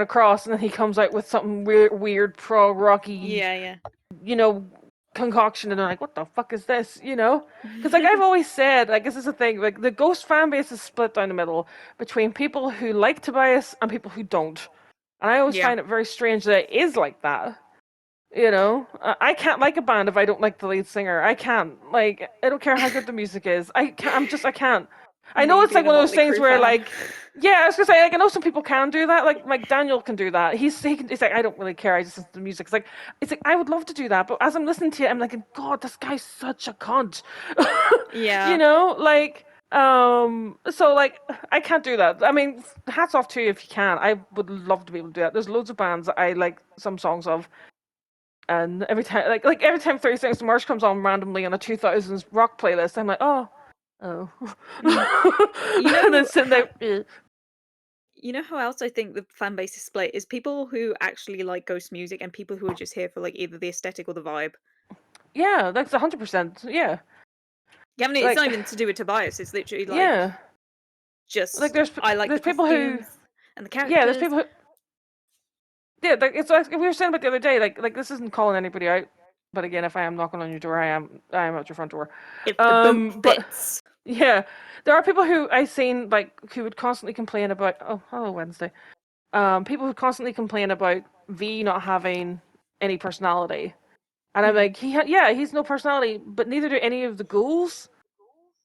S3: a cross and then he comes out with something weird prog rocky,
S2: Yeah, yeah.
S3: you know, concoction and they're like, what the fuck is this? You know? Because like I've always said, like this is the thing, like the ghost fan base is split down the middle between people who like Tobias and people who don't. And I always
S2: Yeah.
S3: find it very strange that it is like that. You know, I can't like a band if I don't like the lead singer. I can't. Like, I don't care how good the music is. I can't. I can't. I know it's
S2: Maybe
S3: like
S2: in a
S3: one of those
S2: Motley
S3: things
S2: Crue
S3: where
S2: fan.
S3: like, yeah, I was gonna say like I know some people can do that. Like Daniel can do that. He's like I don't really care. I just listen to the music. It's like I would love to do that, but as I'm listening to it, I'm like, God, this guy's such a cunt.
S2: Yeah.
S3: You know, like so like I can't do that. I mean, hats off to you if you can. I would love to be able to do that. There's loads of bands that I like some songs of. And every time, every time 30 Seconds to Mars comes on randomly on a 2000s rock playlist, I'm like, oh.
S2: You
S3: And then
S2: know
S3: sitting
S2: how,
S3: there,
S2: you know how else I think the fan base is split is people who actually like Ghost music and people who are just here for like either the aesthetic or the vibe.
S3: yeah, that's 100%. Yeah,
S2: Yeah, I mean, it's
S3: like,
S2: not even to do with Tobias. It's literally like
S3: yeah, like
S2: just I like the
S3: there's people who,
S2: costumes and the
S3: yeah, there's
S2: characters.
S3: people who, yeah, like it's like we were saying about the other day, like this isn't calling anybody out, but again, if I am knocking on your door, I am at your front door.
S2: If the boot
S3: But
S2: fits.
S3: yeah, there are people who I seen like who would constantly complain about. Oh, hello Wednesday. People who constantly complain about V not having any personality, and I'm like, he's no personality, but neither do any of the ghouls,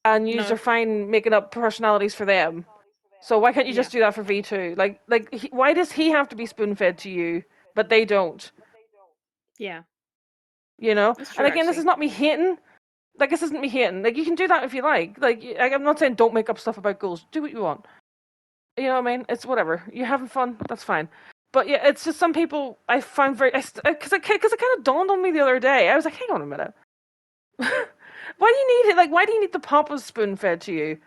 S3: and yous
S2: No.
S3: are fine making up personalities for them. So why can't you
S2: Yeah.
S3: just do that for V2? Why does he have to be spoon fed to you, but they don't?
S2: Yeah.
S3: You know?
S2: That's
S3: And
S2: true
S3: again, this
S2: actually.
S3: is not me hating. Like this isn't me hating. Like you can do that if you like. I'm not saying don't make up stuff about ghouls. Do what you want. You know what I mean? It's whatever. You're having fun. That's fine. But yeah, it's just some people I find very because it kind of dawned on me the other day. I was like, hang on a minute. Why do you need it? Like, why do you need the papa spoon fed to you?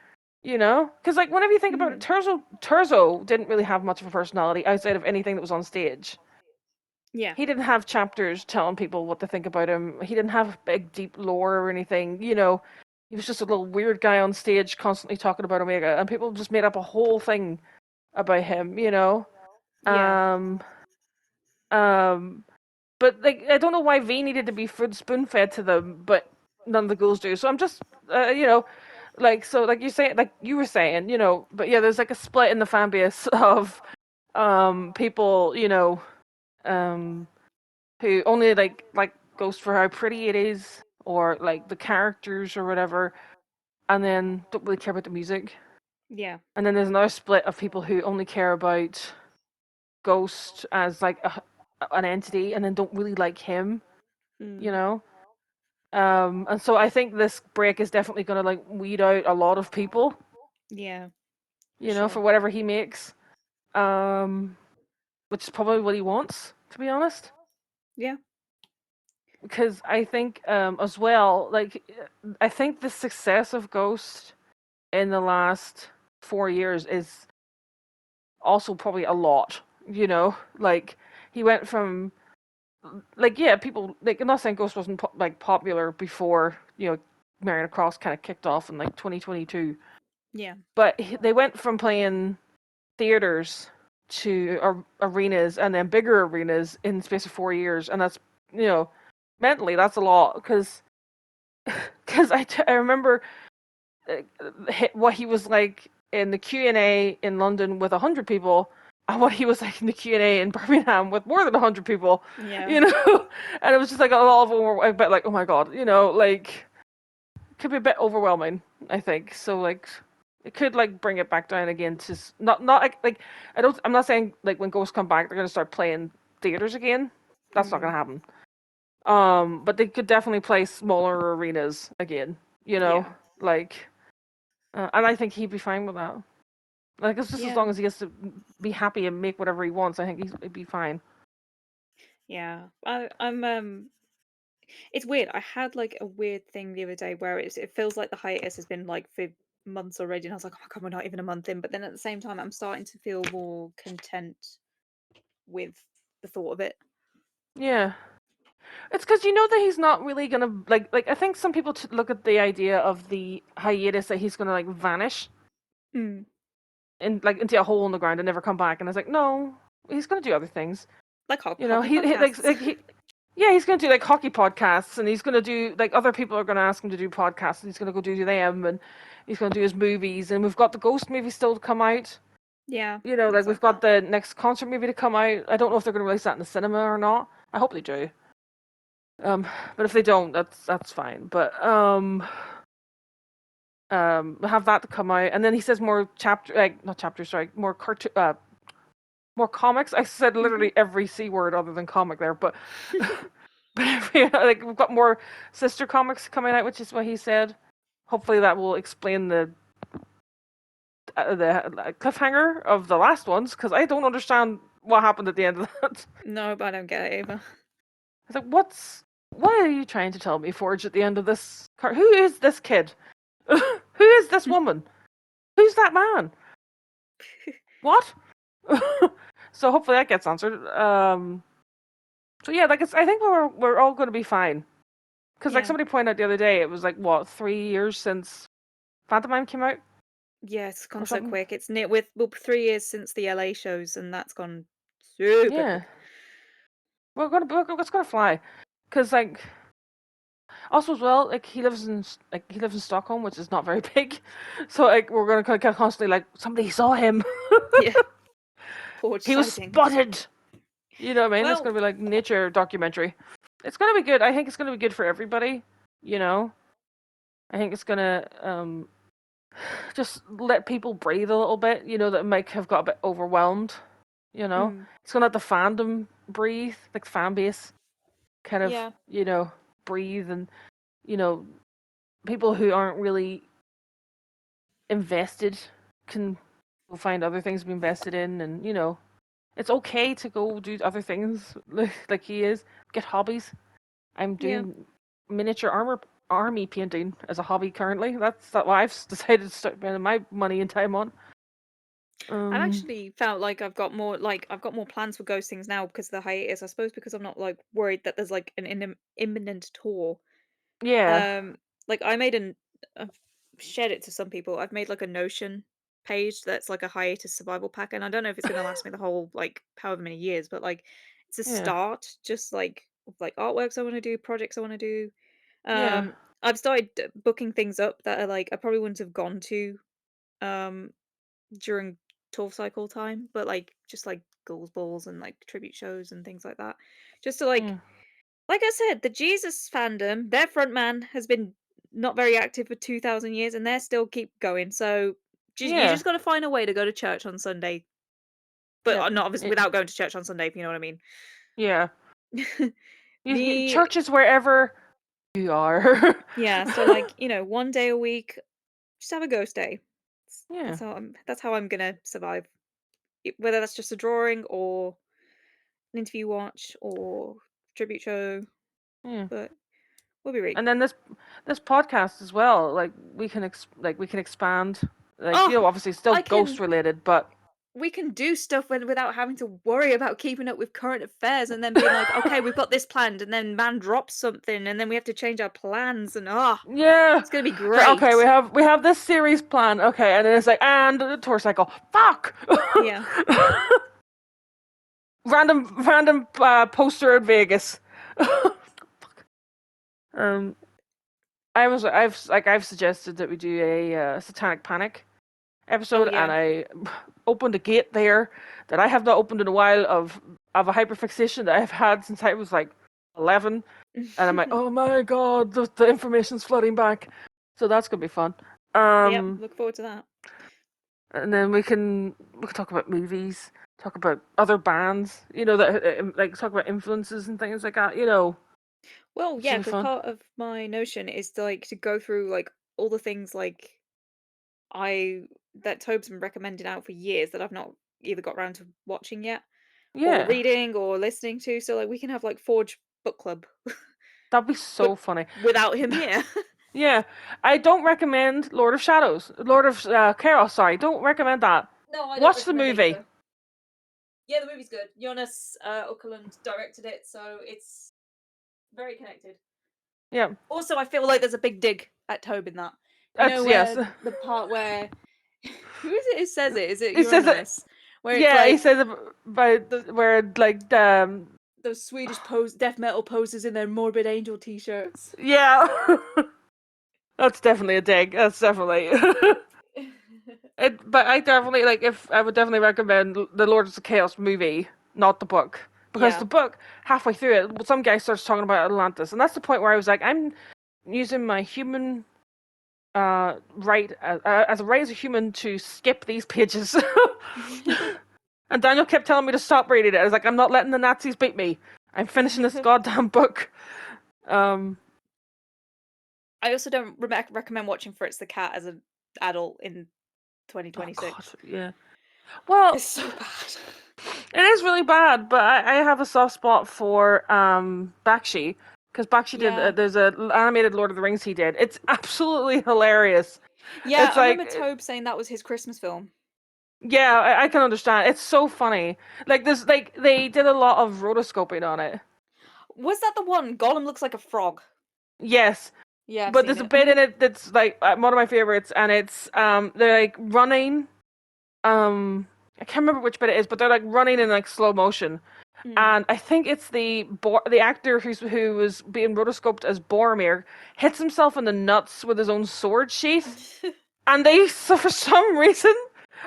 S3: You know? Because like whenever you think about it, Turzo didn't really have much of a personality outside of anything that was on stage.
S2: Yeah.
S3: He didn't have chapters telling people what to think about him. He didn't have big deep lore or anything. You know, he was just a little weird guy on stage constantly talking about Omega, and people just made up a whole thing about him. You know.
S2: Yeah.
S3: Um, but like I don't know why V needed to be spoon fed to them, but none of the ghouls do. So I'm just, you know, like you say, like you were saying, you know, but yeah, there's like a split in the fan base of people, you know, who only like Ghost for how pretty it is, or like the characters or whatever, and then don't really care about the music.
S2: Yeah.
S3: And then there's another split of people who only care about Ghost as like an entity, and then don't really like him. You know. And so I think this break is definitely going to like weed out a lot of people.
S2: Yeah.
S3: You know,
S2: Sure.
S3: for whatever he makes. Which is probably what he wants, to be honest.
S2: Yeah.
S3: Because I think as well, like I think the success of Ghost in the last 4 years is also probably a lot. You know, like he went from like yeah, people like I'm not saying Ghost wasn't like popular before Marion Cross kind of kicked off in like 2022,
S2: Yeah.
S3: but they went from playing theaters to arenas and then bigger arenas in the space of 4 years, and that's mentally that's a lot because I remember what he was like in the Q&A in London with 100 people and what he was like in the Q&A in Birmingham with more than 100 people.
S2: Yeah.
S3: And it was just like a lot of a bit like, oh my god, like it could be a bit overwhelming, I think. So like it could like bring it back down again to not like I'm not saying like when Ghosts come back they're going to start playing theaters again. That's not going to happen. But they could definitely play smaller arenas again,
S2: Yeah.
S3: like and I think he'd be fine with that. Like it's just as
S2: Yeah.
S3: long as he gets to be happy and make whatever he wants, I think he'd be fine.
S2: Yeah. I'm it's weird. I had like a weird thing the other day where it feels like the hiatus has been like for months already, and I was like, oh my god, we're not even a month in. But then at the same time, I'm starting to feel more content with the thought of it.
S3: Yeah. It's because you know that he's not really gonna like. I think some people look at the idea of the hiatus that he's gonna like vanish
S2: Mm.
S3: and like into a hole in the ground and never come back. And it's like, no, he's gonna do other things.
S2: Like
S3: You know,
S2: hockey
S3: he
S2: podcasts.
S3: yeah, he's gonna do like hockey podcasts, and he's gonna do like other people are gonna ask him to do podcasts, and he's gonna go do them, and he's gonna do his movies, and we've got the Ghost movie still to come out.
S2: Yeah.
S3: Like we've got
S2: Exactly.
S3: the next concert movie to come out. I don't know if they're gonna release that in the cinema or not. I hope they do. But if they don't, that's fine. But have that to come out, and then he says more not chapters, sorry, more cartoon, more comics. I said literally every C word other than comic there, but like we've got more sister comics coming out, which is what he said. Hopefully that will explain the cliffhanger of the last ones, because I don't understand what happened at the end of that.
S2: No, but I don't get it either.
S3: It's like, what are you trying to tell me, Forge, at the end of this who is this kid? Who is this woman? Who's that man? What? So hopefully that gets answered. So yeah, like I think we're all going to be fine. Because like
S2: Yeah.
S3: somebody pointed out the other day, it was like what 3 years since Phantom came out.
S2: Yeah, it's gone
S3: Or
S2: so
S3: something?
S2: quick. It's near with 3 years since the LA shows, and that's gone super
S3: Yeah,
S2: quick.
S3: it's gonna fly. Because like also as well, like he lives in Stockholm, which is not very big. So like we're gonna kind of constantly like somebody saw him.
S2: Yeah. Porch
S3: He was
S2: sightings.
S3: spotted. You know what I mean? It's
S2: Well,
S3: gonna be like nature documentary. It's gonna be good. I think it's gonna be good for everybody. You know, I think it's gonna just let people breathe a little bit. You know, that might have got a bit overwhelmed. You know, it's gonna let the fandom breathe, like the fan base, kind of
S2: yeah.
S3: breathe, and people who aren't really invested can find other things to be invested in, and it's okay to go do other things like he is. Get hobbies. I'm
S2: Yeah.
S3: doing miniature army painting as a hobby currently. That's what I've decided to start spending my money and time on.
S2: I've actually felt like I've got more plans for Ghost Things now because of the hiatus. I suppose because I'm not like worried that there's like an imminent tour.
S3: Yeah.
S2: Like I've shared it to some people. I've made like a Notion page that's like a hiatus survival pack, and I don't know if it's gonna last me the whole like however many years, but like it's a
S3: Yeah.
S2: start, just like of, like artworks I want to do, projects I want to do.
S3: Yeah.
S2: I've started booking things up that are like I probably wouldn't have gone to um during tour cycle time, but like just like ghouls balls and like tribute shows and things like that, just to
S3: Yeah.
S2: like I said, the Jesus fandom, their front man has been not very active for 2,000 years, and they still keep going. So you
S3: Yeah.
S2: just got to find a way to go to church on Sunday, but
S3: Yep.
S2: not obviously without going to church on Sunday, if you know what I mean.
S3: Yeah.
S2: The
S3: Church is wherever you are.
S2: Yeah, so like one day a week, just have a ghost day.
S3: Yeah.
S2: That's how I'm gonna survive. Whether that's just a drawing or an interview watch or tribute show,
S3: Yeah.
S2: but we'll be right.
S3: And then this podcast as well, like we can we can expand, like
S2: Oh,
S3: obviously still
S2: I
S3: ghost
S2: can
S3: related, but
S2: we can do stuff without having to worry about keeping up with current affairs and then being like, okay, we've got this planned, and then man drops something, and then we have to change our plans, and
S3: yeah.
S2: it's gonna be
S3: So okay,
S2: great.
S3: we have this series plan. Okay, and then it's like and the tour cycle. Fuck.
S2: Yeah.
S3: Random poster in Vegas. um, I've suggested that we do a Satanic Panic
S2: Oh
S3: episode, and
S2: yeah.
S3: I opened a gate there that I have not opened in a while of a hyperfixation that I've had since I was like 11, and I'm like, oh my god, the information's flooding back, so that's gonna be fun.
S2: Yep. Look forward to that.
S3: And then we can talk about movies, talk about other bands, that like talk about influences and things like that,
S2: Well,
S3: which
S2: yeah,
S3: will be
S2: because
S3: fun.
S2: part of my notion is to like to go through like all the things like I that Tobe's been recommending out for years that I've not either got around to watching yet or
S3: Yeah,
S2: reading or listening to. So like we can have like Forge book club,
S3: that'd be
S2: but
S3: so funny.
S2: without him here.
S3: Yeah, I don't recommend Lord of Chaos. Sorry, don't recommend that.
S2: No, I don't
S3: Watch the
S2: recommend it
S3: movie.
S2: either. Yeah, the movie's good. Jonas Åkerlund directed it, so it's very connected.
S3: Yeah,
S2: Also, I feel like there's a big dig at Tobe in that. You know
S3: that's yes.
S2: where the part where who is it who says it? Is it
S3: He says it.
S2: Euronymous? Where it's
S3: Yeah, he
S2: like
S3: says it where like
S2: those Swedish death metal posters in their Morbid Angel t-shirts.
S3: yeah. That's definitely a dig. That's definitely. But I definitely if I would definitely recommend the Lord of the Chaos movie, not the book, because
S2: Yeah.
S3: the book halfway through it, some guy starts talking about Atlantis, and that's the point where I was like, I'm using my human right as a human to skip these pages. And Daniel kept telling me to stop reading it. I was like, I'm not letting the Nazis beat me. I'm finishing this goddamn book.
S2: I also don't recommend watching Fritz the Cat as an adult in 2026.
S3: Oh God, yeah. Well,
S2: It's so bad.
S3: it is really bad, but I have a soft spot for Bakshi, because Bakshi
S2: Yeah.
S3: did there's an animated Lord of the Rings he did. It's absolutely hilarious.
S2: Yeah,
S3: It's
S2: I
S3: like,
S2: remember Tobe saying that was his Christmas film.
S3: yeah, I can understand. It's so funny. Like this, like they did a lot of rotoscoping on it.
S2: Was that the one? Gollum looks like a frog.
S3: Yes,
S2: Yeah, I've
S3: but
S2: seen
S3: there's a
S2: it.
S3: bit in it that's like one of my favorites, and it's they're like running. I can't remember which bit it is, but they're like running in like slow motion. And I think it's the actor who was being rotoscoped as Boromir hits himself in the nuts with his own sword sheath, and they for some reason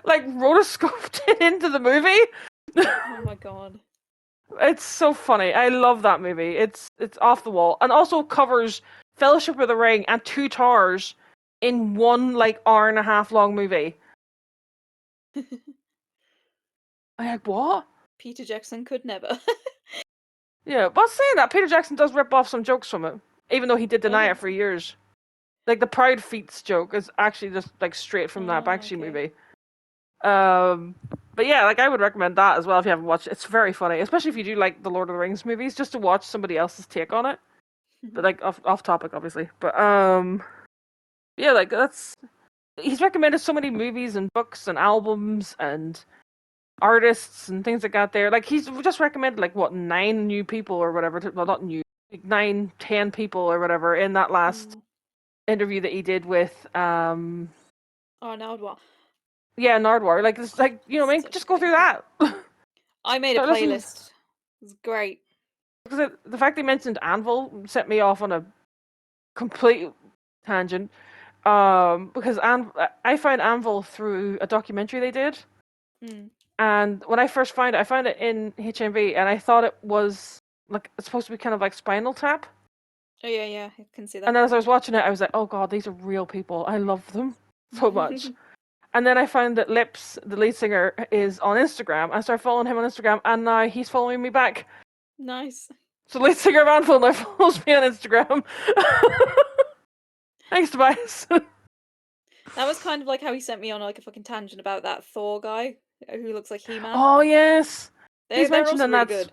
S3: like rotoscoped it into the movie.
S2: Oh my god.
S3: It's so funny. I love that movie. It's off the wall, and also covers Fellowship of the Ring and Two Towers in one like hour and a half long movie. I'm like, what?
S2: Peter Jackson could never.
S3: Yeah, but saying that, Peter Jackson does rip off some jokes from it, even though he did deny it for years. Like the Proud Feats joke is actually just like straight from that Bakshi movie. But yeah, like I would recommend that as well if you haven't watched it. It's very funny, especially if you do like the Lord of the Rings movies, just to watch somebody else's take on it. But like off topic, obviously. But yeah, like he's recommended so many movies and books and albums and artists and things like that there. Like he's just recommended like what 9 new people or whatever. Well, not new, like 9, 10 people or whatever in that last interview that he did with
S2: Oh, Nardwar.
S3: yeah, Nardwar. Like it's like, you know what I mean? Just go through that.
S2: I made a playlist. It's great.
S3: Because the fact they mentioned Anvil set me off on a complete tangent. Because I found Anvil through a documentary they did. And when I first found it, I found it in HMV, and I thought it was like it's supposed to be kind of like Spinal Tap.
S2: Oh yeah, I can see that.
S3: And then as I was watching it, I was like, oh god, these are real people. I love them so much. And then I found that Lips, the lead singer, is on Instagram. I started following him on Instagram, and now he's following me back.
S2: Nice.
S3: So lead singer of Anvil now follows me on Instagram. Thanks, Tobias.
S2: That was kind of like how he sent me on like a fucking tangent about that Thor guy who looks like He-Man.
S3: Oh yes,
S2: he's mentioned also really good.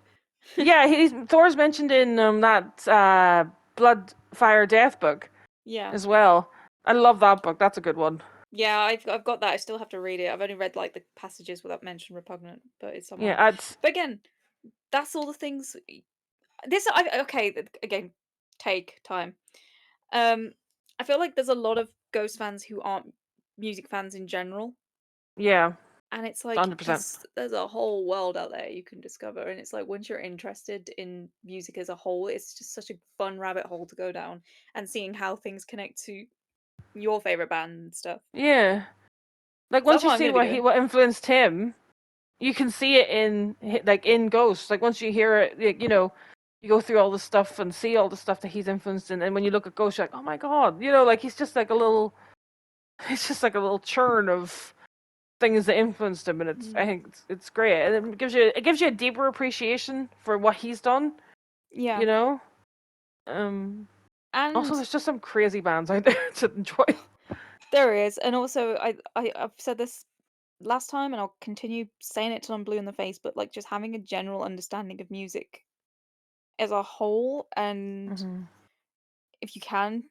S3: Yeah, Thor's mentioned in that Blood, Fire, Death book.
S2: Yeah.
S3: As well. I love that book. That's a good one.
S2: Yeah, I've got that. I still have to read it. I've only read like the passages without mention repugnant, but it's somewhere.
S3: Yeah,
S2: But again, that's all the things. Okay. Again, take time. I feel like there's a lot of Ghost fans who aren't music fans in general.
S3: Yeah.
S2: And it's like
S3: 100%.
S2: there's a whole world out there you can discover, and it's like once you're interested in music as a whole, it's just such a fun rabbit hole to go down, and seeing how things connect to your favorite band and stuff.
S3: Yeah. Like once you see what influenced him, you can see it in Ghost. Like once you hear it, you know, you go through all the stuff and see all the stuff that he's influenced in, and when you look at Ghost, you're like, oh my god, you know, like he's just like a little churn of things that influenced him, and I think it's great, and it gives you a deeper appreciation for what he's done.
S2: Yeah,
S3: you know. And also, there's just some crazy bands out there to enjoy.
S2: There is, and also I've said this last time, and I'll continue saying it till I'm blue in the face, but like just having a general understanding of music as a whole, and if you can,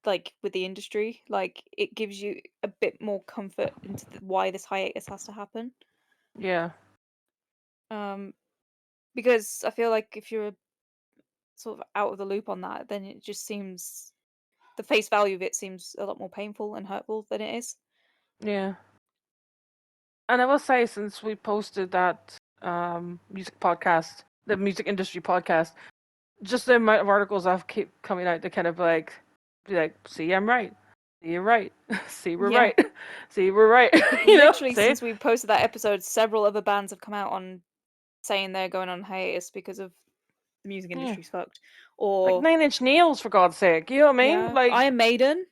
S2: like with the industry, like it gives you a bit more comfort into why this hiatus has to happen.
S3: Yeah.
S2: Because I feel like if you're sort of out of the loop on that, then it just seems the face value of it seems a lot more painful and hurtful than it is.
S3: Yeah. And I will say, since we posted that music podcast, the music industry podcast, just the amount of articles I've keep coming out to kind of like be like, see, I'm right. See, you're right. See, we're right. See, we're right.
S2: Literally, since we posted that episode, several other bands have come out on saying they're going on hiatus because of the music industry's fucked. Or
S3: like 9 Inch Nails, for God's sake. You know what I mean?
S2: Like Iron Maiden.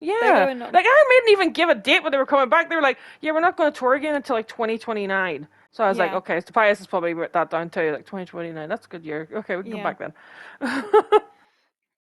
S3: Yeah,
S2: going on.
S3: like Iron Maiden even give a date when they were coming back. They were like, "Yeah, we're not going to tour again until like 2029." So I was like,
S2: Yeah.
S3: "Okay, so Tobias has probably wrote that down too, like 2029. That's a good year. Okay, we can come
S2: Yeah.
S3: back then."